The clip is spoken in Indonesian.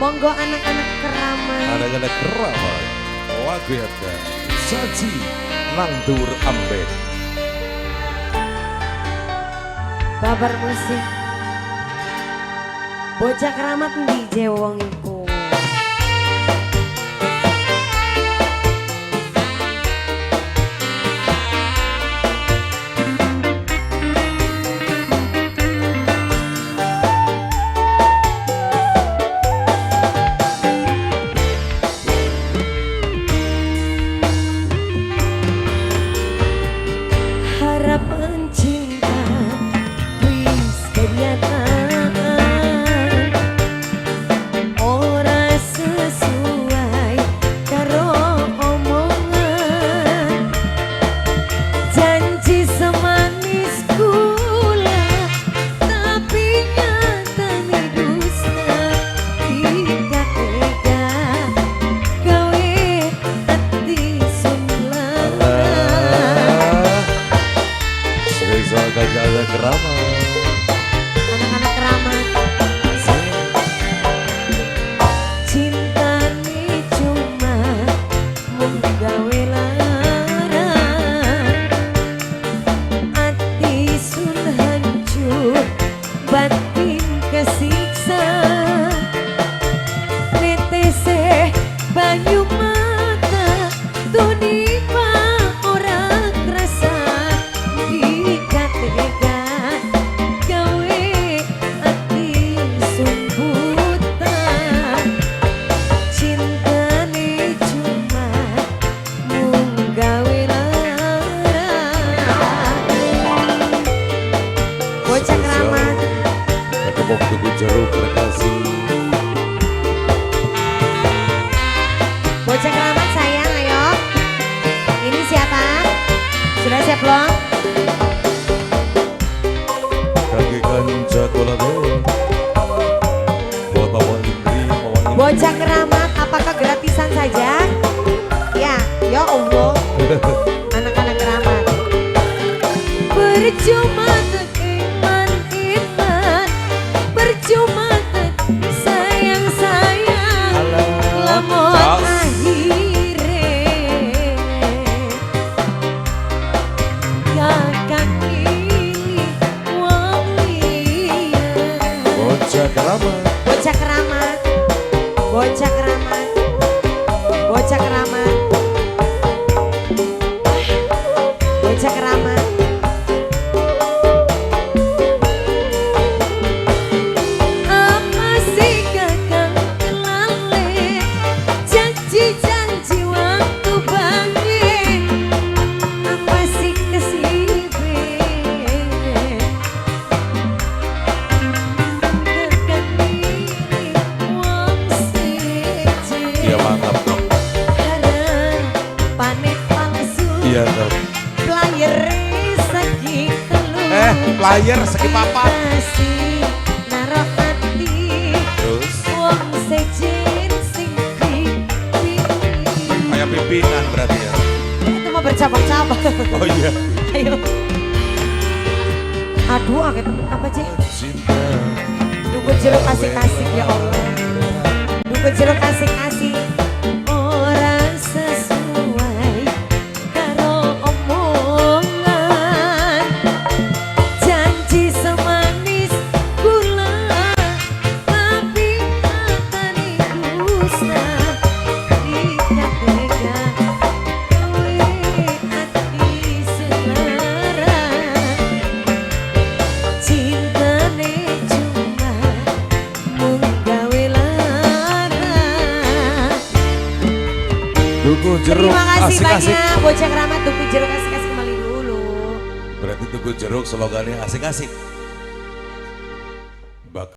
Monggo anak-anak keramat. Anak-anak keramat. Lagu yang saji nangdur ambek. Babar musik. Bocah keramat di Jewong iku. Harapan cinta wis kenyataan, ora sesuai karo omongan. Janji semanis gula tapi nyatane dusta. Tidak tega gawe hati Soal gajah keramat. Anak-anak keramat. Cinta ni cuma menggawe lara, hati sun hancur, batin kesiksa. Netese banyu mata tunipa orang kerasa. Bocah keramat ketemu tuku jeruk terkasih. Bocah keramat sayang, ayo. Ini siapa? Sudah siap belum? Kaki kanca kolade. Buat Mama Indri, Mama Indri. Bocah keramat, apakah gratisan saja? Ya, ya Allah. Anak-anak keramat. Percuma iman, percuma sayang, lamun akhire kakak pilih wong liya. Bocah keramat. Bocah keramat, bocah keramat, bocah keramat, bocah keramat. Apa sih kakang kelale, janji-janji waktu bangkit. Apa sih kesibe, kakang pilih wong seje. Iya mantap dong. Harapan palsu. Iya dong. Player segi telu. Player segi papat. Kasih naruh hati. Terus Wong sejen sing dipilih. kayak pimpinan berarti ya. Itu mah bercabang-cabang. Oh iya. Ayo. Aduh, agak apa sih? Cinta. Duku jeruk kasih-kasih ya Allah. Duku jeruk kasih-kasih. Ora sesuai karo omongan. Janji semanis gula tapi nyatane dusta. Tidak tega gawe hati selara. Cintane cuma menggawe lara. Duku jeruk Terima kasih asik-asik. banyak bocah keramat. Duku jeruk asik-asik kembali dulu. Berarti tuku jeruk slogannya asik-asik.